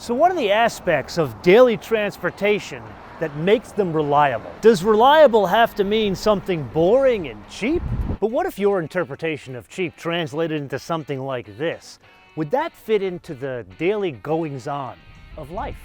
So what are the aspects of daily transportation that makes them reliable? Does reliable have to mean something boring and cheap? But what if your interpretation of cheap translated into something like this? Would that fit into the daily goings-on of life?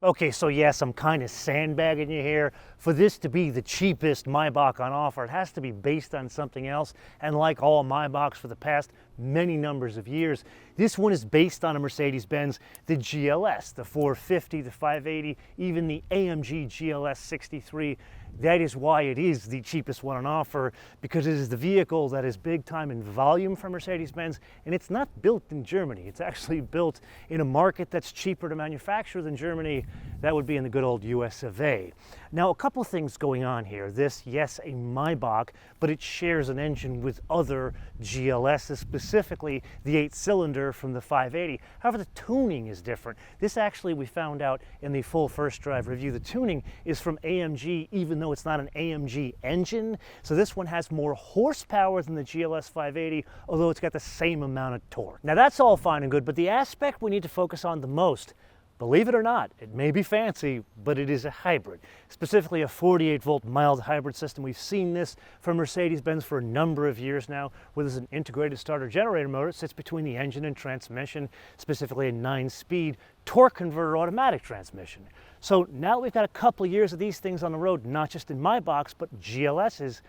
Okay, so yes, I'm kind of sandbagging you here. For this to be the cheapest Maybach on offer, it has to be based on something else. And like all Maybachs for the past many numbers of years, this one is based on a Mercedes-Benz, the GLS, the 450, the 580, even the AMG GLS 63. That is why it is the cheapest one on offer, because it is the vehicle that is big time in volume for Mercedes-Benz, and it's not built in Germany. It's actually built in a market that's cheaper to manufacture than Germany. That would be in the good old US of A. Now, a couple things going on here. This, yes, a Maybach, but it shares an engine with other GLSs, specifically the 8-cylinder from the 580. However, the tuning is different. This actually, we found out in the full first drive review, the tuning is from AMG, even though it's not an AMG engine. So this one has more horsepower than the GLS 580, although it's got the same amount of torque. Now that's all fine and good, but the aspect we need to focus on the most, believe it or not, it may be fancy, but it is a hybrid, specifically a 48-volt mild hybrid system. We've seen this from Mercedes-Benz for a number of years now, where there's an integrated starter generator motor that sits between the engine and transmission, specifically a 9-speed torque converter automatic transmission. So now that we've got a couple of years of these things on the road, not just in Maybachs, but GLSs,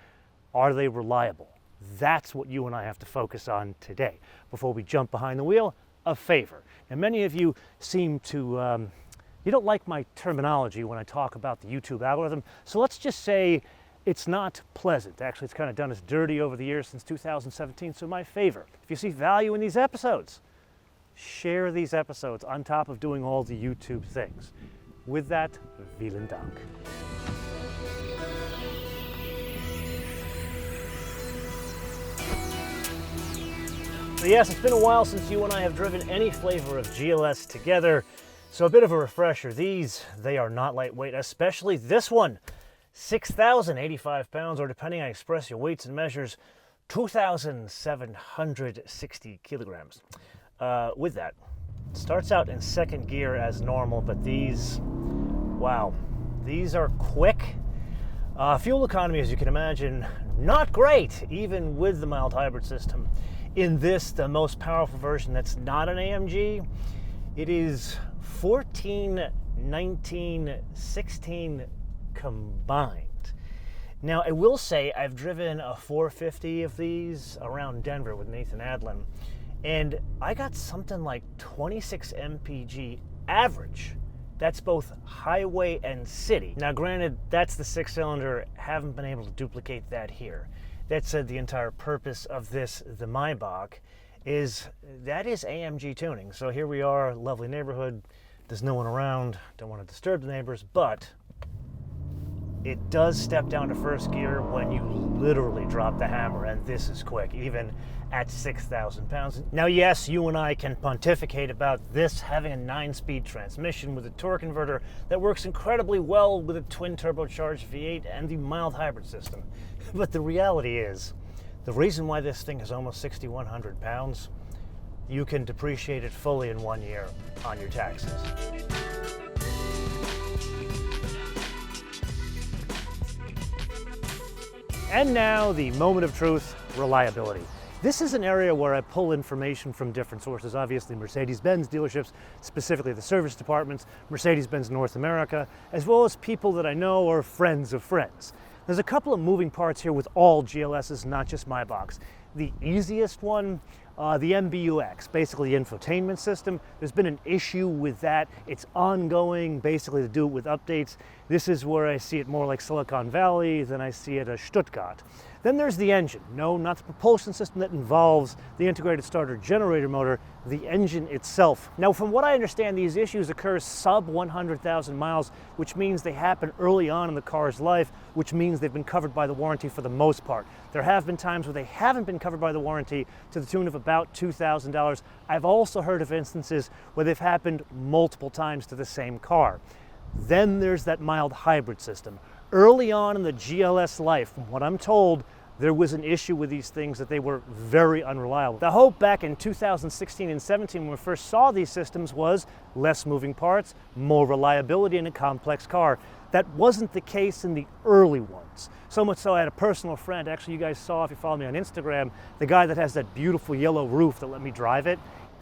are they reliable? That's what you and I have to focus on today. Before we jump behind the wheel, a favor. And many of you seem to, you don't like my terminology when I talk about the YouTube algorithm, so let's just say it's not pleasant. Actually, it's kind of done us dirty over the years since 2017, so my favor, if you see value in these episodes, share these episodes on top of doing all the YouTube things. With that, vielen Dank. So yes, it's been a while since you and I have driven any flavor of GLS together, so a bit of a refresher. They are not lightweight, especially this one. 6,085 pounds, or depending on express your weights and measures, 2,760 kilograms. With that, it starts out in second gear as normal, but these, wow, these are quick. Fuel economy, as you can imagine, not great, even with the mild hybrid system. In this, the most powerful version that's not an AMG, it is 14, 19, 16 combined. Now, I will say I've driven a 450 of these around Denver with Nathan Adlin, and I got something like 26 mpg average. That's both highway and city. Now, granted, that's the 6-cylinder. Haven't been able to duplicate that here. That said, the entire purpose of this, the Maybach, is AMG tuning. So here we are, lovely neighborhood. There's no one around. Don't want to disturb the neighbors, but it does step down to first gear when you literally drop the hammer, and this is quick, even at 6,000 pounds. Now, yes, you and I can pontificate about this having a 9-speed transmission with a torque converter that works incredibly well with a twin turbocharged V8 and the mild hybrid system. But the reality is, the reason why this thing is almost 6,100 pounds, you can depreciate it fully in 1 year on your taxes. And now, the moment of truth, reliability. This is an area where I pull information from different sources. Obviously, Mercedes-Benz dealerships, specifically the service departments, Mercedes-Benz North America, as well as people that I know or friends of friends. There's a couple of moving parts here with all GLSs, not just Maybachs. The easiest one, the MBUX, basically the infotainment system. There's been an issue with that. It's ongoing, basically to do it with updates. This is where I see it more like Silicon Valley than I see it as Stuttgart. Then there's the engine. No, not the propulsion system that involves the integrated starter generator motor, the engine itself. Now, from what I understand, these issues occur sub 100,000 miles, which means they happen early on in the car's life, which means they've been covered by the warranty for the most part. There have been times where they haven't been covered by the warranty to the tune of about $2,000. I've also heard of instances where they've happened multiple times to the same car. Then there's that mild hybrid system. Early on in the GLS life, from what I'm told, there was an issue with these things that they were very unreliable. The hope back in 2016 and 17 when we first saw these systems was less moving parts, more reliability in a complex car. That wasn't the case in the early ones. So much so I had a personal friend, actually you guys saw if you follow me on Instagram, the guy that has that beautiful yellow roof that let me drive it.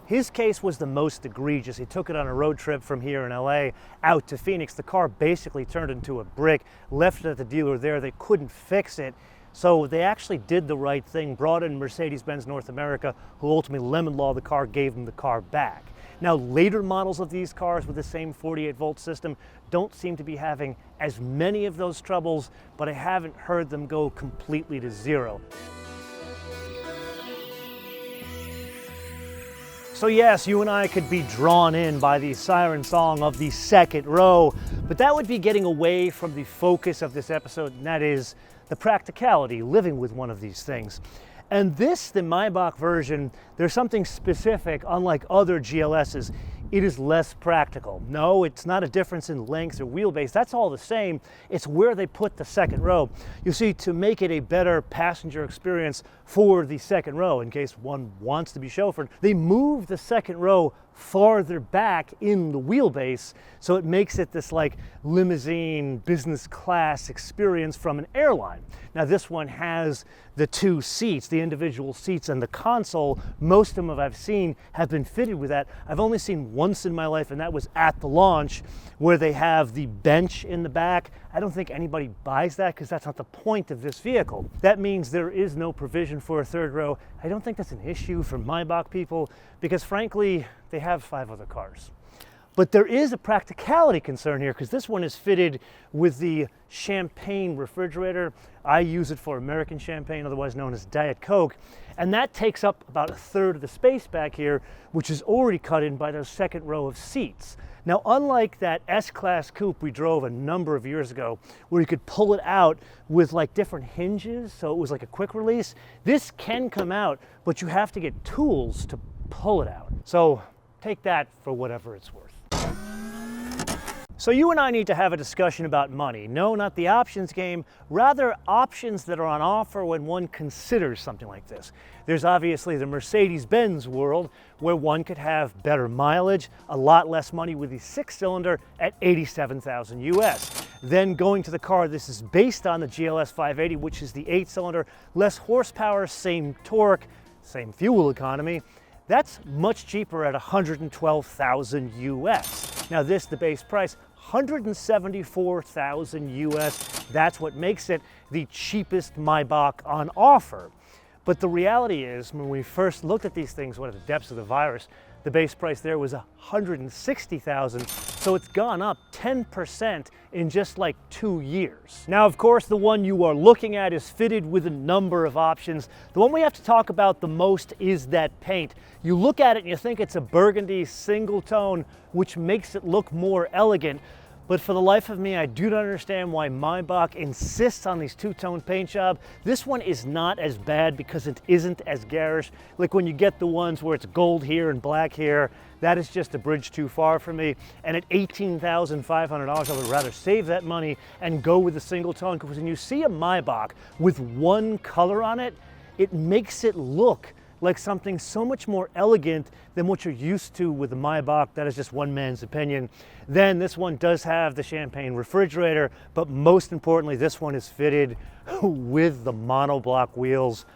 His case was the most egregious. He took it on a road trip from here in LA out to Phoenix. The car basically turned into a brick, left it at the dealer there. They couldn't fix it. So they actually did the right thing, brought in Mercedes-Benz North America, who ultimately lemon law the car, gave them the car back. Now later models of these cars with the same 48-volt system don't seem to be having as many of those troubles, but I haven't heard them go completely to zero. So yes, you and I could be drawn in by the siren song of the second row, but that would be getting away from the focus of this episode, and that is the practicality, living with one of these things. And this, the Maybach version, there's something specific, unlike other GLSs. It is less practical. No, it's not a difference in length or wheelbase. That's all the same. It's where they put the second row. You see, to make it a better passenger experience for the second row, in case one wants to be chauffeured, they move the second row farther back in the wheelbase, so it makes it this like limousine business class experience from an airline. Now this one has the two seats, the individual seats, and the console. Most of them I've seen have been fitted with that. I've only seen once in my life, and that was at the launch, where they have the bench in the back. I don't think anybody buys that because that's not the point of this vehicle. That means there is no provision for a third row. I don't think that's an issue for Maybach people because frankly, they have 5 other cars. But there is a practicality concern here because this one is fitted with the champagne refrigerator. I use it for American champagne, otherwise known as Diet Coke. And that takes up about 1/3 of the space back here, which is already cut in by those second row of seats. Now, unlike that S-Class coupe we drove a number of years ago, where you could pull it out with like different hinges, so it was like a quick release, this can come out, but you have to get tools to pull it out. So take that for whatever it's worth. So you and I need to have a discussion about money. No, not the options game, rather options that are on offer when one considers something like this. There's obviously the Mercedes-Benz world where one could have better mileage, a lot less money with the 6-cylinder at $87,000 US. Then going to the car this is based on, the GLS 580, which is the 8-cylinder, less horsepower, same torque, same fuel economy. That's much cheaper at $112,000 US. Now this, the base price, $174,000 US. That's what makes it the cheapest Maybach on offer. But the reality is, when we first looked at these things, what at the depths of the virus, the base price there was $160,000, so it's gone up 10% in just like 2 years. Now, of course, the one you are looking at is fitted with a number of options. The one we have to talk about the most is that paint. You look at it and you think it's a burgundy single tone, which makes it look more elegant. But for the life of me, I do not understand why Maybach insists on these two-tone paint job. This one is not as bad because it isn't as garish. Like when you get the ones where it's gold here and black here, that is just a bridge too far for me. And at $18,500, I would rather save that money and go with a single tone, because when you see a Maybach with one color on it, it makes it look like something so much more elegant than what you're used to with the Maybach. That is just one man's opinion. Then this one does have the champagne refrigerator, but most importantly, this one is fitted with the monoblock wheels.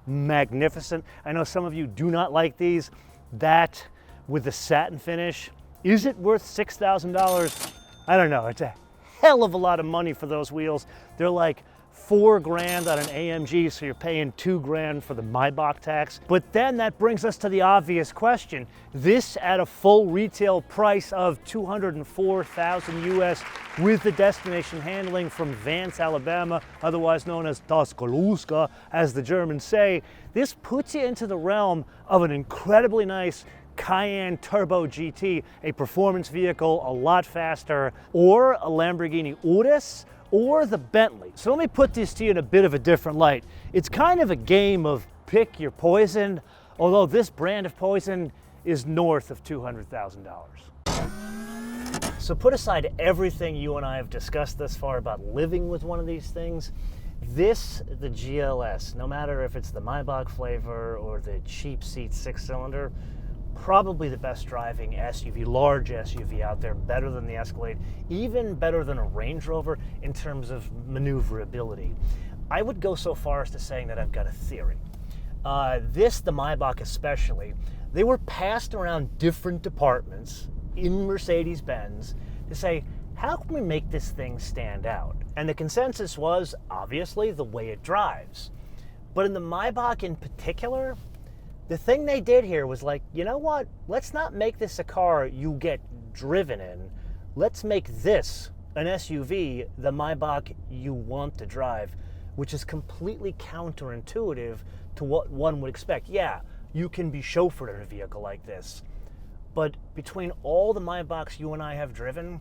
Magnificent. I know some of you do not like these. That with the satin finish, is it worth $6,000? I don't know. It's a hell of a lot of money for those wheels. They're like $4 grand on an AMG, so you're paying $2 grand for the Maybach tax. But then that brings us to the obvious question. This at a full retail price of $204,000 US with the destination handling from Vance, Alabama, otherwise known as Tuscaloosa, as the Germans say, this puts you into the realm of an incredibly nice Cayenne Turbo GT, a performance vehicle, a lot faster, or a Lamborghini Urus, or the Bentley. So let me put this to you in a bit of a different light. It's kind of a game of pick your poison, although this brand of poison is north of $200,000. So put aside everything you and I have discussed thus far about living with one of these things, The GLS, no matter if it's the Maybach flavor or the cheap seat 6-cylinder, probably the best driving SUV, large SUV out there, better than the Escalade, even better than a Range Rover in terms of maneuverability. I would go so far as to saying that I've got a theory. The Maybach especially, they were passed around different departments in Mercedes-Benz to say, how can we make this thing stand out? And the consensus was, obviously, the way it drives. But in the Maybach in particular, the thing they did here was like, you know what? Let's not make this a car you get driven in. Let's make this an SUV, the Maybach you want to drive, which is completely counterintuitive to what one would expect. Yeah, you can be chauffeured in a vehicle like this. But between all the Maybachs you and I have driven,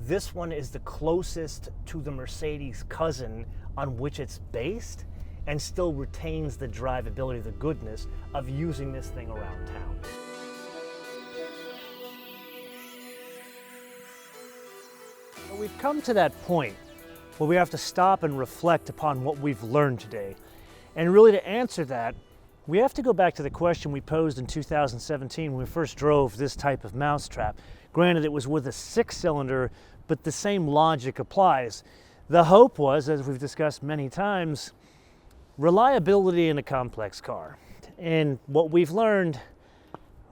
this one is the closest to the Mercedes cousin on which it's based, and still retains the drivability, the goodness of using this thing around town. So we've come to that point where we have to stop and reflect upon what we've learned today. And really, to answer that, we have to go back to the question we posed in 2017 when we first drove this type of mousetrap. Granted, it was with a 6-cylinder, but the same logic applies. The hope was, as we've discussed many times, reliability in a complex car. And what we've learned,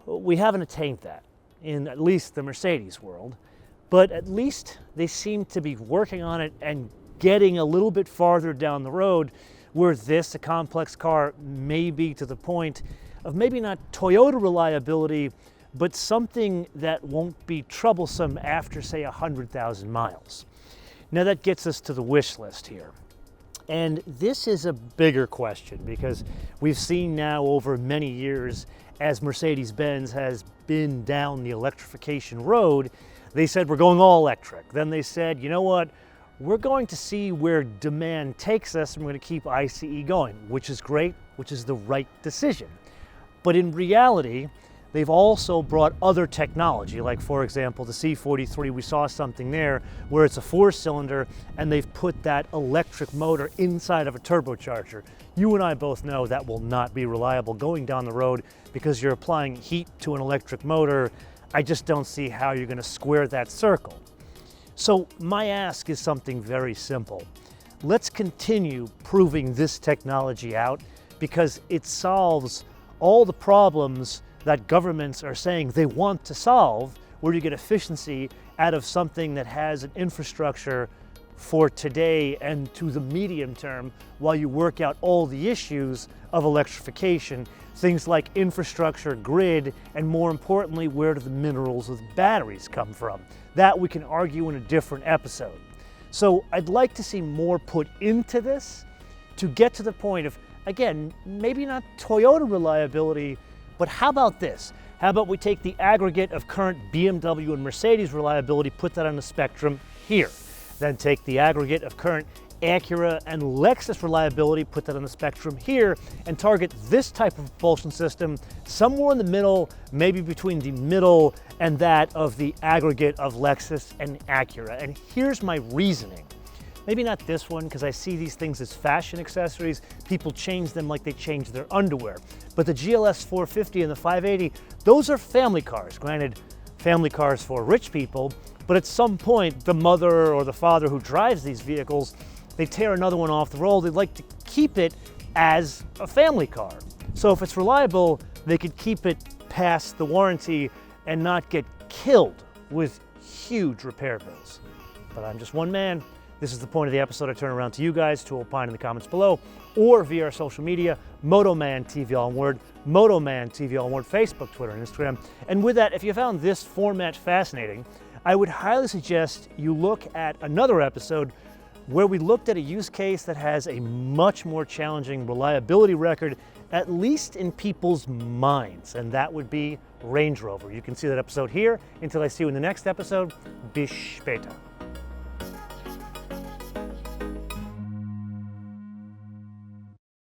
we haven't attained that in at least the Mercedes world, but at least they seem to be working on it and getting a little bit farther down the road, where this, a complex car, may be to the point of maybe not Toyota reliability, but something that won't be troublesome after, say, 100,000 miles. Now that gets us to the wish list here. And this is a bigger question, because we've seen now over many years, as Mercedes-Benz has been down the electrification road, they said, we're going all electric. Then they said, you know what? We're going to see where demand takes us, and we're going to keep ICE going, which is great, which is the right decision. But in reality, they've also brought other technology, like, for example, the C43. We saw something there where it's a 4-cylinder, and they've put that electric motor inside of a turbocharger. You and I both know that will not be reliable going down the road, because you're applying heat to an electric motor. I just don't see how you're going to square that circle. So my ask is something very simple. Let's continue proving this technology out, because it solves all the problems that governments are saying they want to solve, where you get efficiency out of something that has an infrastructure for today and to the medium term, while you work out all the issues of electrification, things like infrastructure, grid, and more importantly, where do the minerals of the batteries come from? That we can argue in a different episode. So I'd like to see more put into this to get to the point of, again, maybe not Toyota reliability, but how about this? How about we take the aggregate of current BMW and Mercedes reliability, put that on the spectrum here. Then take the aggregate of current Acura and Lexus reliability, put that on the spectrum here, and target this type of propulsion system somewhere in the middle, maybe between the middle and that of the aggregate of Lexus and Acura. And here's my reasoning. Maybe not this one, because I see these things as fashion accessories. People change them like they change their underwear. But the GLS 450 and the 580, those are family cars. Granted, family cars for rich people, but at some point, the mother or the father who drives these vehicles, they tear another one off the roll. They'd like to keep it as a family car. So if it's reliable, they could keep it past the warranty and not get killed with huge repair bills. But I'm just one man. This is the point of the episode. I turn around to you guys to opine in the comments below, or via our social media, MotoManTV, all one word, MotoManTV, all one word, Facebook, Twitter, and Instagram. And with that, if you found this format fascinating, I would highly suggest you look at another episode where we looked at a use case that has a much more challenging reliability record, at least in people's minds, and that would be Range Rover. You can see that episode here. Until I see you in the next episode, bis später.